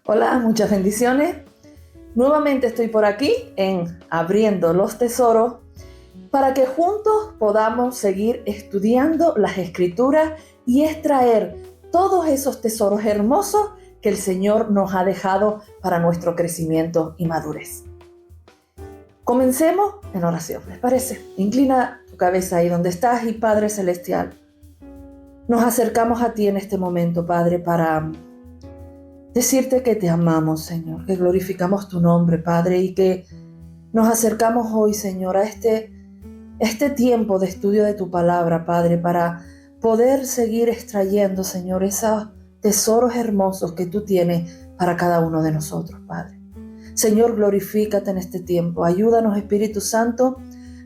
Hola, muchas bendiciones. Nuevamente estoy por aquí en Abriendo los Tesoros para que juntos podamos seguir estudiando las Escrituras y extraer todos esos tesoros hermosos que el Señor nos ha dejado para nuestro crecimiento y madurez. Comencemos en oración, ¿les parece? Inclina tu cabeza ahí donde estás y Padre Celestial, nos acercamos a ti en este momento, Padre, para decirte que te amamos, Señor, que glorificamos tu nombre, Padre, y que nos acercamos hoy, Señor, a este tiempo de estudio de tu palabra, Padre, para poder seguir extrayendo, Señor, esos tesoros hermosos que tú tienes para cada uno de nosotros, Padre. Señor, glorifícate en este tiempo. Ayúdanos, Espíritu Santo.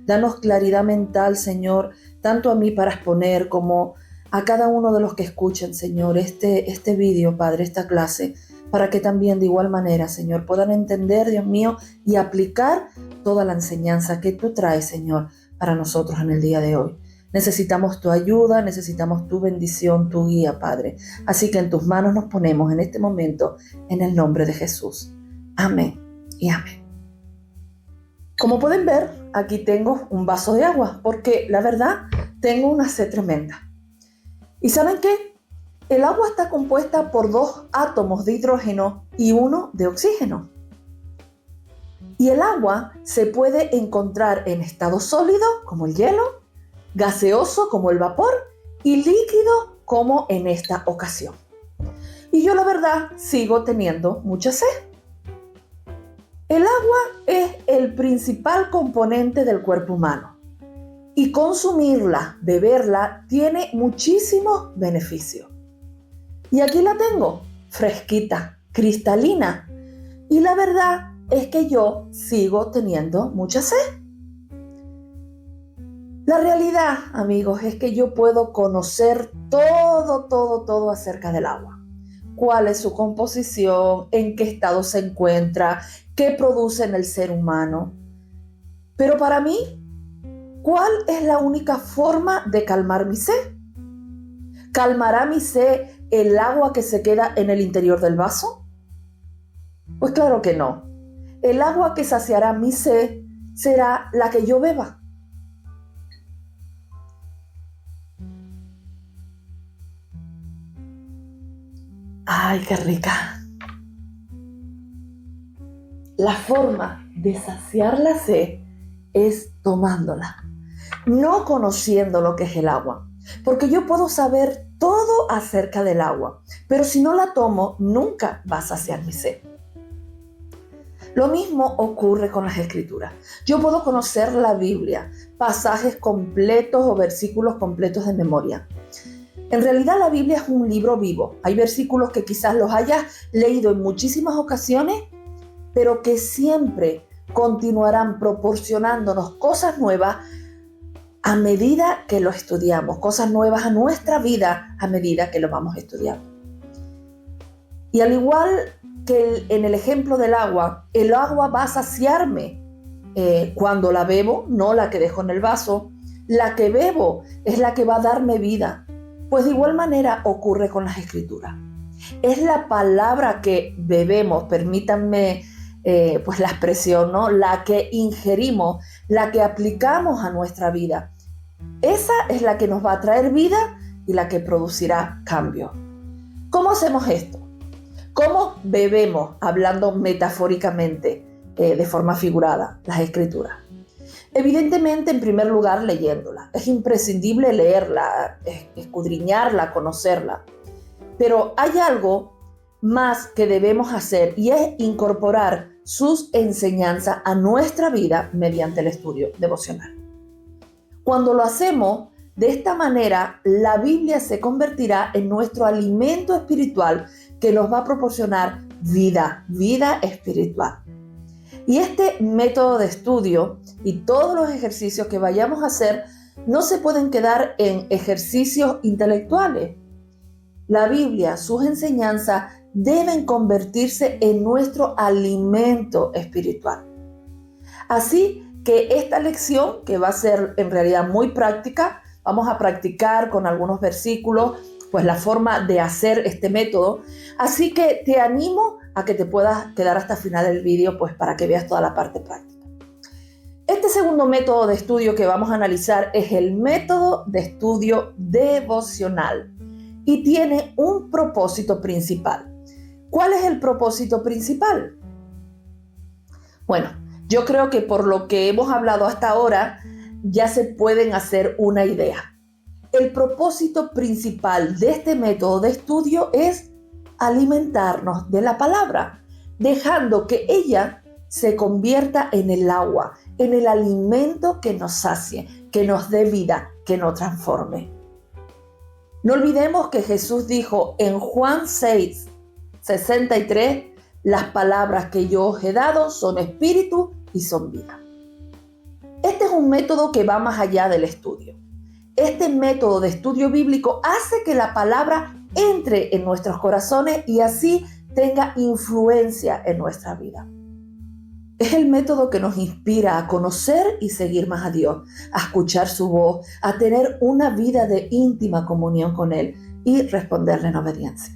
Danos claridad mental, Señor, tanto a mí para exponer como a cada uno de los que escuchen, Señor, este vídeo, Padre, esta clase, para que también de igual manera, Señor, puedan entender, Dios mío, y aplicar toda la enseñanza que tú traes, Señor, para nosotros en el día de hoy. Necesitamos tu ayuda, necesitamos tu bendición, tu guía, Padre. Así que en tus manos nos ponemos en este momento, en el nombre de Jesús. Amén y amén. Como pueden ver, aquí tengo un vaso de agua, porque la verdad, tengo una sed tremenda. ¿Y saben qué? El agua está compuesta por 2 átomos de hidrógeno y 1 de oxígeno. Y el agua se puede encontrar en estado sólido, como el hielo, gaseoso, como el vapor, y líquido, como en esta ocasión. Y yo la verdad sigo teniendo mucha sed. El agua es el principal componente del cuerpo humano y consumirla, beberla, tiene muchísimos beneficios. Y aquí la tengo, fresquita, cristalina, y la verdad es que yo sigo teniendo mucha sed. La realidad, amigos, es que yo puedo conocer todo acerca del agua. Cuál es su composición, en qué estado se encuentra, qué produce en el ser humano. Pero para mí, ¿cuál es la única forma de calmar mi sed? ¿Calmará mi sed el agua que se queda en el interior del vaso? Pues claro que no. El agua que saciará mi sed será la que yo beba. ¡Ay, qué rica! La forma de saciar la sed es tomándola, no conociendo lo que es el agua. Porque yo puedo saber todo acerca del agua, pero si no la tomo, nunca va a saciar mi sed. Lo mismo ocurre con las Escrituras. Yo puedo conocer la Biblia, pasajes completos o versículos completos de memoria. En realidad la Biblia es un libro vivo. Hay versículos que quizás los hayas leído en muchísimas ocasiones, pero que siempre continuarán proporcionándonos cosas nuevas a medida que lo estudiamos, cosas nuevas a nuestra vida a medida que lo vamos estudiando. Y al igual que en el ejemplo del agua, el agua va a saciarme cuando la bebo, no la que dejo en el vaso. La que bebo es la que va a darme vida. Pues de igual manera ocurre con las Escrituras. Es la palabra que bebemos, permítanme pues la expresión, ¿no? La que ingerimos, la que aplicamos a nuestra vida. Esa es la que nos va a traer vida y la que producirá cambio. ¿Cómo hacemos esto? ¿Cómo bebemos, hablando metafóricamente, de forma figurada, las Escrituras? Evidentemente, en primer lugar, leyéndola. Es imprescindible leerla, escudriñarla, conocerla. Pero hay algo más que debemos hacer y es incorporar sus enseñanzas a nuestra vida mediante el estudio devocional. Cuando lo hacemos de esta manera, la Biblia se convertirá en nuestro alimento espiritual que nos va a proporcionar vida espiritual. Y este método de estudio y todos los ejercicios que vayamos a hacer no se pueden quedar en ejercicios intelectuales. La Biblia, sus enseñanzas deben convertirse en nuestro alimento espiritual. Así que esta lección, que va a ser en realidad muy práctica, vamos a practicar con algunos versículos, pues la forma de hacer este método. Así que te animo a que te puedas quedar hasta el final del vídeo, pues para que veas toda la parte práctica. Este segundo método de estudio que vamos a analizar es el método de estudio devocional y tiene un propósito principal. ¿Cuál es el propósito principal? Bueno, yo creo que por lo que hemos hablado hasta ahora ya se pueden hacer una idea. El propósito principal de este método de estudio es alimentarnos de la palabra, dejando que ella se convierta en el agua, en el alimento que nos sacie, que nos dé vida, que nos transforme. No olvidemos que Jesús dijo en Juan 6:63, las palabras que yo os he dado son espíritu y son vida. Este es un método que va más allá del estudio. Este método de estudio bíblico hace que la palabra entre en nuestros corazones y así tenga influencia en nuestra vida. Es el método que nos inspira a conocer y seguir más a Dios, a escuchar su voz, a tener una vida de íntima comunión con Él y responderle en obediencia.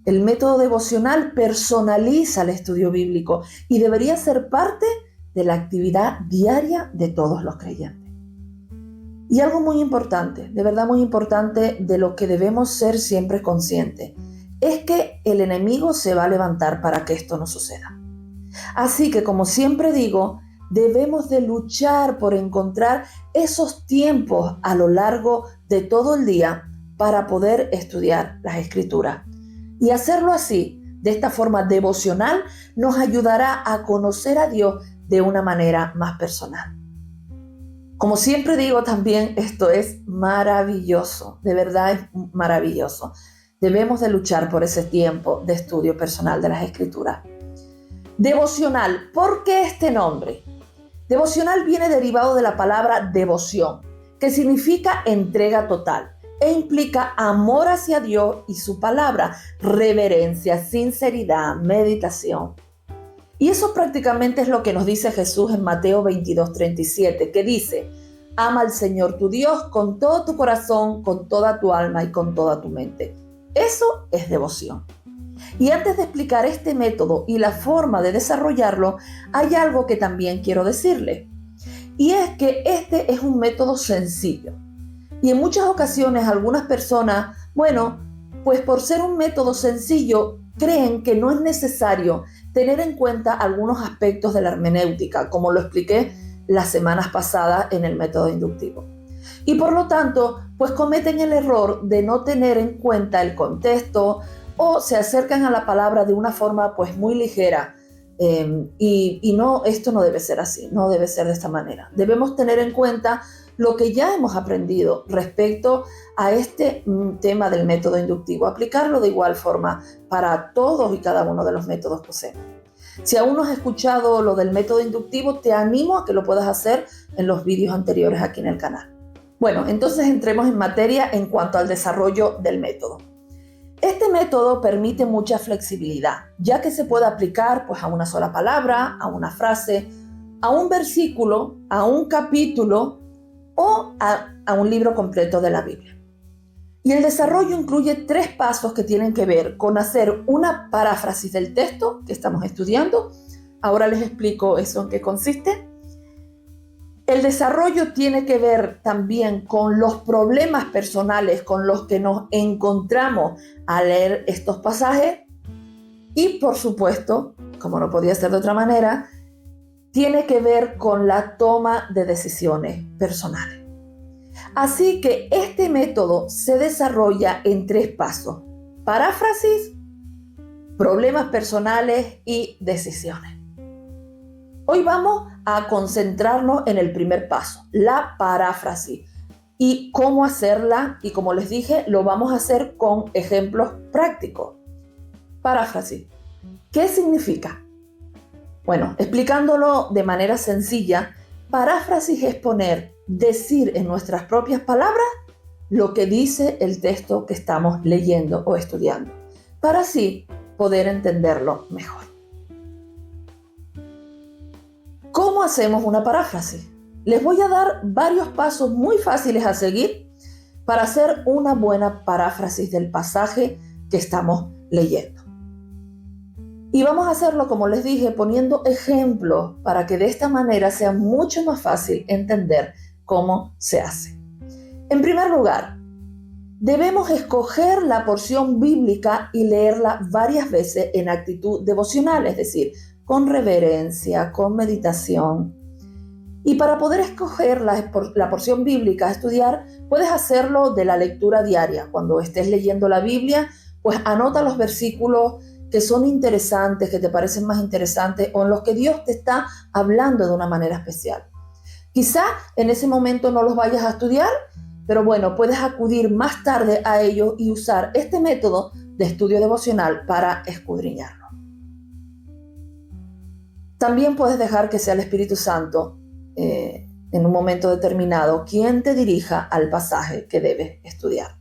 El método devocional personaliza el estudio bíblico y debería ser parte de la actividad diaria de todos los creyentes. Y algo muy importante, de verdad muy importante, de lo que debemos ser siempre conscientes, es que el enemigo se va a levantar para que esto no suceda. Así que, como siempre digo, debemos de luchar por encontrar esos tiempos a lo largo de todo el día para poder estudiar las Escrituras. Y hacerlo así, de esta forma devocional, nos ayudará a conocer a Dios de una manera más personal. Como siempre digo también, esto es maravilloso, de verdad es maravilloso. Debemos de luchar por ese tiempo de estudio personal de las Escrituras. Devocional, ¿por qué este nombre? Devocional viene derivado de la palabra devoción, que significa entrega total e implica amor hacia Dios y su palabra, reverencia, sinceridad, meditación. Y eso prácticamente es lo que nos dice Jesús en Mateo 22:37, que dice: ama al Señor tu Dios con todo tu corazón, con toda tu alma y con toda tu mente. Eso es devoción. Y antes de explicar este método y la forma de desarrollarlo, hay algo que también quiero decirle. Y es que este es un método sencillo. Y en muchas ocasiones algunas personas, pues por ser un método sencillo, creen que no es necesario tener en cuenta algunos aspectos de la hermenéutica, como lo expliqué las semanas pasadas en el método inductivo. Y por lo tanto, pues cometen el error de no tener en cuenta el contexto o se acercan a la palabra de una forma pues muy ligera. Esto no debe ser así, no debe ser de esta manera. Debemos tener en cuenta lo que ya hemos aprendido respecto a este tema del método inductivo, aplicarlo de igual forma para todos y cada uno de los métodos que usemos. Si aún no has escuchado lo del método inductivo, te animo a que lo puedas hacer en los vídeos anteriores aquí en el canal. Bueno, entonces entremos en materia en cuanto al desarrollo del método. Este método permite mucha flexibilidad, ya que se puede aplicar pues, a una sola palabra, a una frase, a un versículo, a un capítulo o a un libro completo de la Biblia. Y el desarrollo incluye 3 pasos que tienen que ver con hacer una paráfrasis del texto que estamos estudiando. Ahora les explico eso en qué consiste. El desarrollo tiene que ver también con los problemas personales con los que nos encontramos al leer estos pasajes. Y por supuesto, como no podía ser de otra manera, tiene que ver con la toma de decisiones personales. Así que este método se desarrolla en 3 pasos: paráfrasis, problemas personales y decisiones. Hoy vamos a concentrarnos en el primer paso, la paráfrasis, y cómo hacerla, y como les dije, lo vamos a hacer con ejemplos prácticos. Paráfrasis, ¿qué significa? Bueno, explicándolo de manera sencilla, paráfrasis es decir en nuestras propias palabras lo que dice el texto que estamos leyendo o estudiando, para así poder entenderlo mejor. ¿Cómo hacemos una paráfrasis? Les voy a dar varios pasos muy fáciles a seguir para hacer una buena paráfrasis del pasaje que estamos leyendo. Y vamos a hacerlo, como les dije, poniendo ejemplos para que de esta manera sea mucho más fácil entender cómo se hace. En primer lugar, debemos escoger la porción bíblica y leerla varias veces en actitud devocional, es decir, con reverencia, con meditación. Y para poder escoger la porción bíblica a estudiar, puedes hacerlo de la lectura diaria. Cuando estés leyendo la Biblia, pues anota los versículos que son interesantes, que te parecen más interesantes o en los que Dios te está hablando de una manera especial. Quizá en ese momento no los vayas a estudiar, pero bueno, puedes acudir más tarde a ellos y usar este método de estudio devocional para escudriñarlo. También puedes dejar que sea el Espíritu Santo en un momento determinado quien te dirija al pasaje que debes estudiar.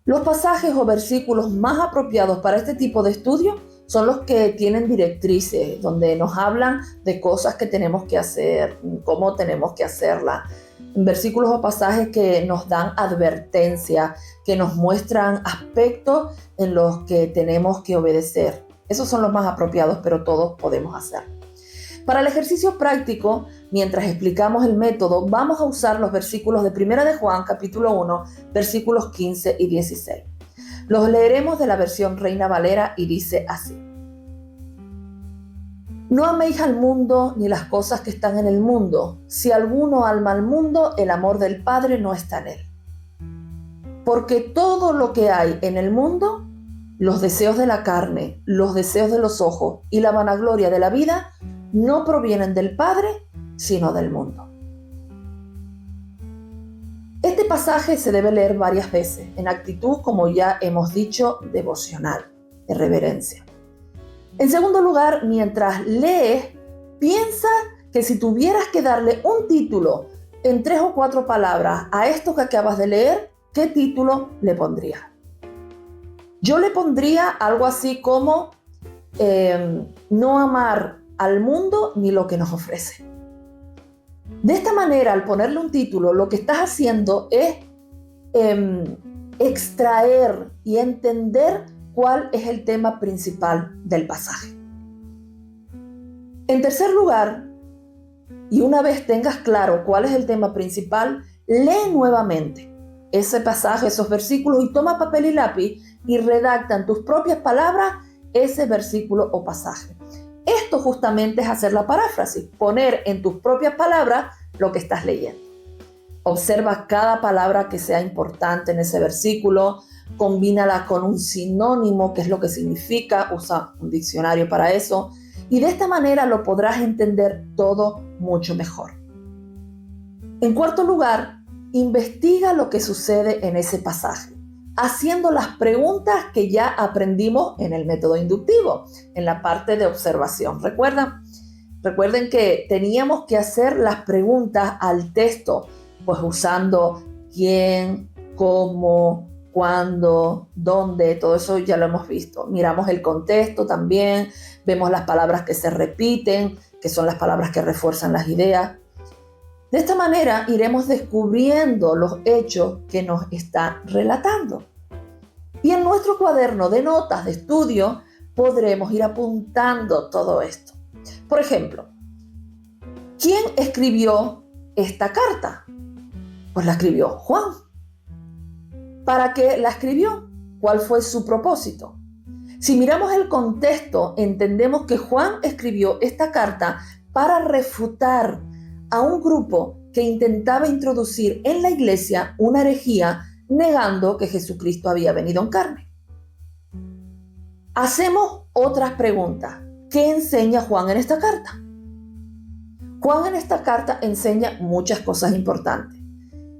Los pasajes o versículos más apropiados para este tipo de estudio son los que tienen directrices, donde nos hablan de cosas que tenemos que hacer, cómo tenemos que hacerlas. Versículos o pasajes que nos dan advertencia, que nos muestran aspectos en los que tenemos que obedecer. Esos son los más apropiados, pero todos podemos hacerlo. Para el ejercicio práctico, mientras explicamos el método, vamos a usar los versículos de 1 de Juan, capítulo 1, versículos 15 y 16. Los leeremos de la versión Reina Valera y dice así: No améis al mundo ni las cosas que están en el mundo. Si alguno ama al mundo, el amor del Padre no está en él. Porque todo lo que hay en el mundo, los deseos de la carne, los deseos de los ojos y la vanagloria de la vida, no provienen del Padre, sino del mundo. Este pasaje se debe leer varias veces, en actitud, como ya hemos dicho, devocional, de reverencia. En segundo lugar, mientras lees, piensa que si tuvieras que darle un título en 3 o 4 palabras a esto que acabas de leer, ¿qué título le pondrías? Yo le pondría algo así como no amar al mundo ni lo que nos ofrece. De esta manera, al ponerle un título, lo que estás haciendo es extraer y entender cuál es el tema principal del pasaje. En tercer lugar, y una vez tengas claro cuál es el tema principal, lee nuevamente ese pasaje, esos versículos, y toma papel y lápiz y redacta en tus propias palabras ese versículo o pasaje. Esto justamente es hacer la paráfrasis, poner en tus propias palabras lo que estás leyendo. Observa cada palabra que sea importante en ese versículo, combínala con un sinónimo, que es lo que significa, usa un diccionario para eso, y de esta manera lo podrás entender todo mucho mejor. En cuarto lugar, investiga lo que sucede en ese pasaje, haciendo las preguntas que ya aprendimos en el método inductivo, en la parte de observación. Recuerden que teníamos que hacer las preguntas al texto, pues usando quién, cómo, cuándo, dónde, todo eso ya lo hemos visto. Miramos el contexto también, vemos las palabras que se repiten, que son las palabras que refuerzan las ideas. De esta manera iremos descubriendo los hechos que nos está relatando. Y en nuestro cuaderno de notas de estudio podremos ir apuntando todo esto. Por ejemplo, ¿quién escribió esta carta? Pues la escribió Juan. ¿Para qué la escribió? ¿Cuál fue su propósito? Si miramos el contexto, entendemos que Juan escribió esta carta para refutar a un grupo que intentaba introducir en la iglesia una herejía negando que Jesucristo había venido en carne. Hacemos otras preguntas. ¿Qué enseña Juan en esta carta? Juan en esta carta enseña muchas cosas importantes.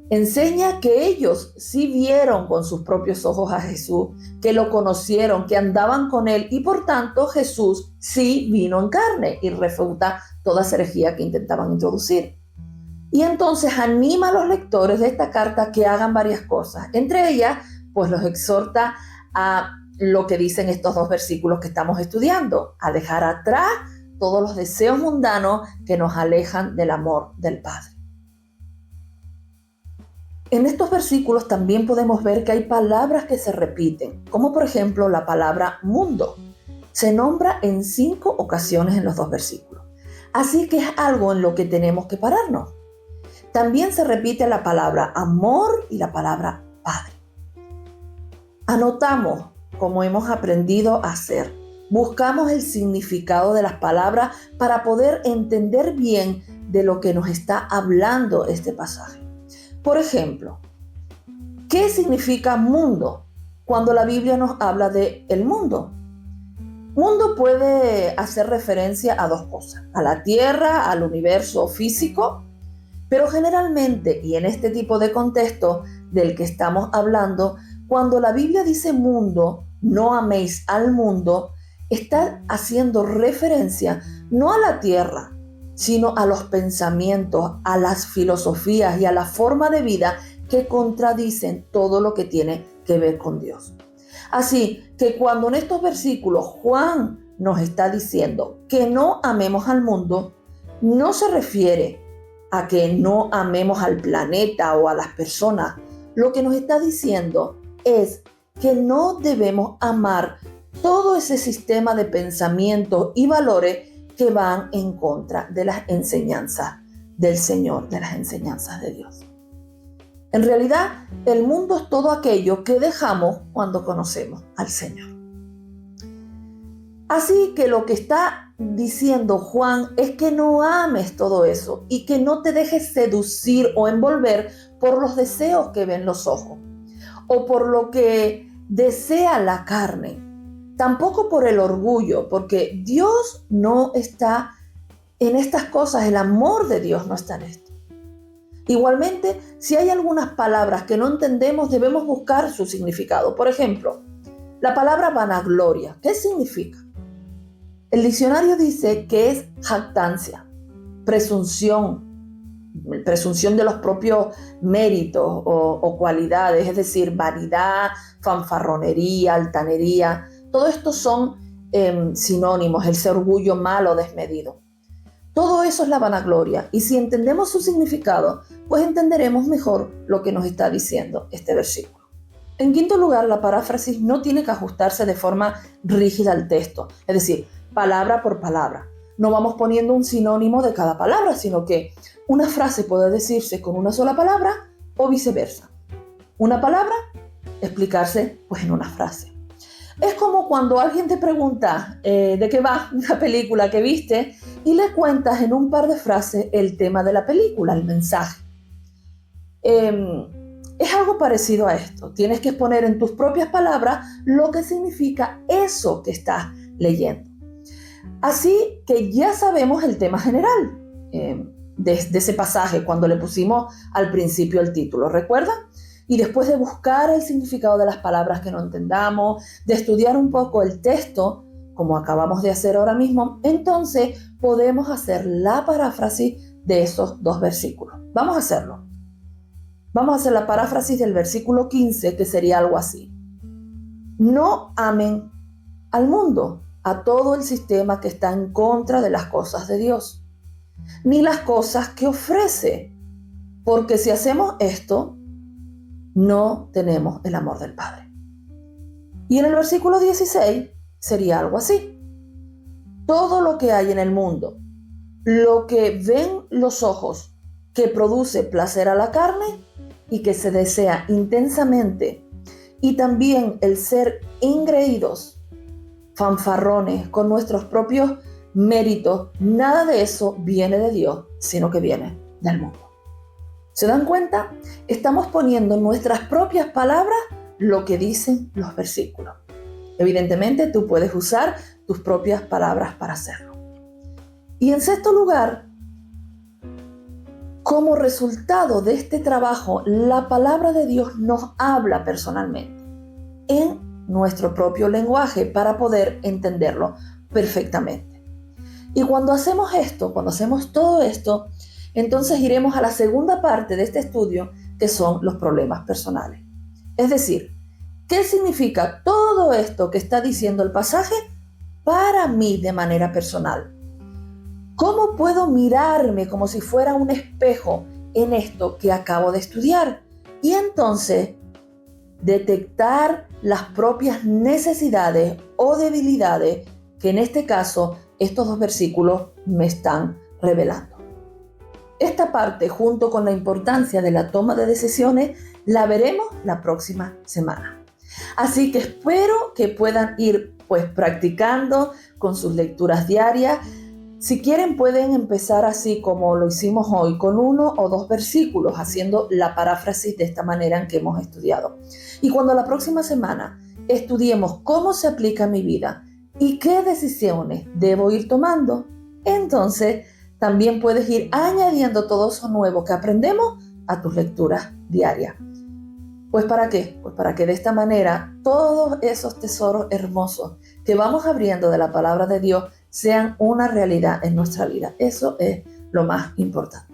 Enseña que ellos sí vieron con sus propios ojos a Jesús, que lo conocieron, que andaban con él y por tanto Jesús sí vino en carne y refuta toda esa herejía que intentaban introducir. Y entonces anima a los lectores de esta carta que hagan varias cosas. Entre ellas, pues los exhorta a lo que dicen estos 2 versículos que estamos estudiando, a dejar atrás todos los deseos mundanos que nos alejan del amor del Padre. En estos versículos también podemos ver que hay palabras que se repiten, como por ejemplo la palabra mundo. se nombra en 5 ocasiones en los 2 versículos. Así que es algo en lo que tenemos que pararnos. También se repite la palabra amor y la palabra padre. Anotamos como hemos aprendido a hacer. Buscamos el significado de las palabras para poder entender bien de lo que nos está hablando este pasaje. Por ejemplo, ¿qué significa mundo cuando la Biblia nos habla de el mundo? Mundo puede hacer referencia a 2 cosas, a la tierra, al universo físico, pero generalmente, y en este tipo de contexto del que estamos hablando, cuando la Biblia dice mundo, no améis al mundo, está haciendo referencia no a la tierra, sino a los pensamientos, a las filosofías y a la forma de vida que contradicen todo lo que tiene que ver con Dios. Así que cuando en estos versículos Juan nos está diciendo que no amemos al mundo, no se refiere a que no amemos al planeta o a las personas. Lo que nos está diciendo es que no debemos amar todo ese sistema de pensamientos y valores que van en contra de las enseñanzas del Señor, de las enseñanzas de Dios. En realidad, el mundo es todo aquello que dejamos cuando conocemos al Señor. Así que lo que está diciendo Juan es que no ames todo eso y que no te dejes seducir o envolver por los deseos que ven los ojos o por lo que desea la carne. Tampoco por el orgullo, porque Dios no está en estas cosas, el amor de Dios no está en esto. Igualmente, si hay algunas palabras que no entendemos, debemos buscar su significado. Por ejemplo, la palabra vanagloria, ¿qué significa? El diccionario dice que es jactancia, presunción de los propios méritos o cualidades, es decir, vanidad, fanfarronería, altanería. Todo esto son sinónimos, ese orgullo malo desmedido. Todo eso es la vanagloria, y si entendemos su significado, pues entenderemos mejor lo que nos está diciendo este versículo. En quinto lugar, la paráfrasis no tiene que ajustarse de forma rígida al texto, es decir, palabra por palabra. No vamos poniendo un sinónimo de cada palabra, sino que una frase puede decirse con una sola palabra o viceversa. Una palabra, explicarse pues en una frase. Es como cuando alguien te pregunta de qué va una película que viste y le cuentas en un par de frases el tema de la película, el mensaje. Es algo parecido a esto. Tienes que exponer en tus propias palabras lo que significa eso que estás leyendo. Así que ya sabemos el tema general de ese pasaje cuando le pusimos al principio el título, ¿recuerdan? Y después de buscar el significado de las palabras que no entendamos, de estudiar un poco el texto, como acabamos de hacer ahora mismo, entonces podemos hacer la paráfrasis de esos 2 versículos. Vamos a hacerlo. Vamos a hacer la paráfrasis del versículo 15, que sería algo así. No amen al mundo, a todo el sistema que está en contra de las cosas de Dios, ni las cosas que ofrece, porque si hacemos esto, no tenemos el amor del Padre. Y en el versículo 16 sería algo así. Todo lo que hay en el mundo, lo que ven los ojos, que produce placer a la carne y que se desea intensamente, y también el ser engreídos, fanfarrones con nuestros propios méritos, nada de eso viene de Dios, sino que viene del mundo. ¿Se dan cuenta? Estamos poniendo en nuestras propias palabras lo que dicen los versículos. Evidentemente, tú puedes usar tus propias palabras para hacerlo. Y en sexto lugar, como resultado de este trabajo, la palabra de Dios nos habla personalmente en nuestro propio lenguaje para poder entenderlo perfectamente. Y cuando hacemos esto, cuando hacemos todo esto, entonces iremos a la segunda parte de este estudio, que son los problemas personales. Es decir, ¿qué significa todo esto que está diciendo el pasaje para mí de manera personal? ¿Cómo puedo mirarme como si fuera un espejo en esto que acabo de estudiar? Y entonces detectar las propias necesidades o debilidades que en este caso estos dos versículos me están revelando. Esta parte, junto con la importancia de la toma de decisiones, la veremos la próxima semana. Así que espero que puedan ir practicando con sus lecturas diarias. Si quieren pueden empezar así como lo hicimos hoy, con 1 o 2 versículos, haciendo la paráfrasis de esta manera en que hemos estudiado. Y cuando la próxima semana estudiemos cómo se aplica a mi vida y qué decisiones debo ir tomando, entonces también puedes ir añadiendo todo eso nuevo que aprendemos a tus lecturas diarias. ¿Pues para qué? Pues para que de esta manera todos esos tesoros hermosos que vamos abriendo de la palabra de Dios sean una realidad en nuestra vida. Eso es lo más importante.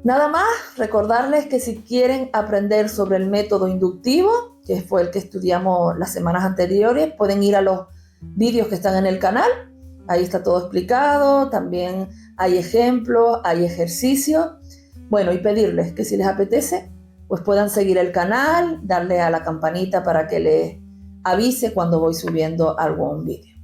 Nada más, recordarles que si quieren aprender sobre el método inductivo, que fue el que estudiamos las semanas anteriores, pueden ir a los vídeos que están en el canal. Ahí está todo explicado, también hay ejemplos, hay ejercicios. Bueno, y pedirles que si les apetece, pues puedan seguir el canal, darle a la campanita para que les avise cuando voy subiendo algún vídeo.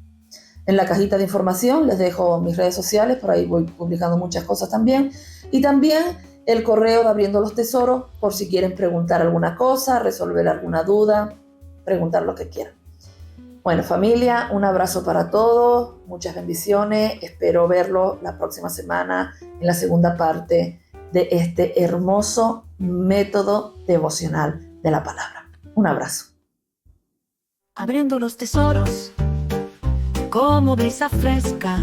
En la cajita de información les dejo mis redes sociales, por ahí voy publicando muchas cosas también. Y también el correo de Abriendo los Tesoros, por si quieren preguntar alguna cosa, resolver alguna duda, preguntar lo que quieran. Bueno, familia, un abrazo para todos, muchas bendiciones. Espero verlos la próxima semana en la segunda parte de este hermoso método devocional de la palabra. Un abrazo. Abriendo los tesoros como brisa fresca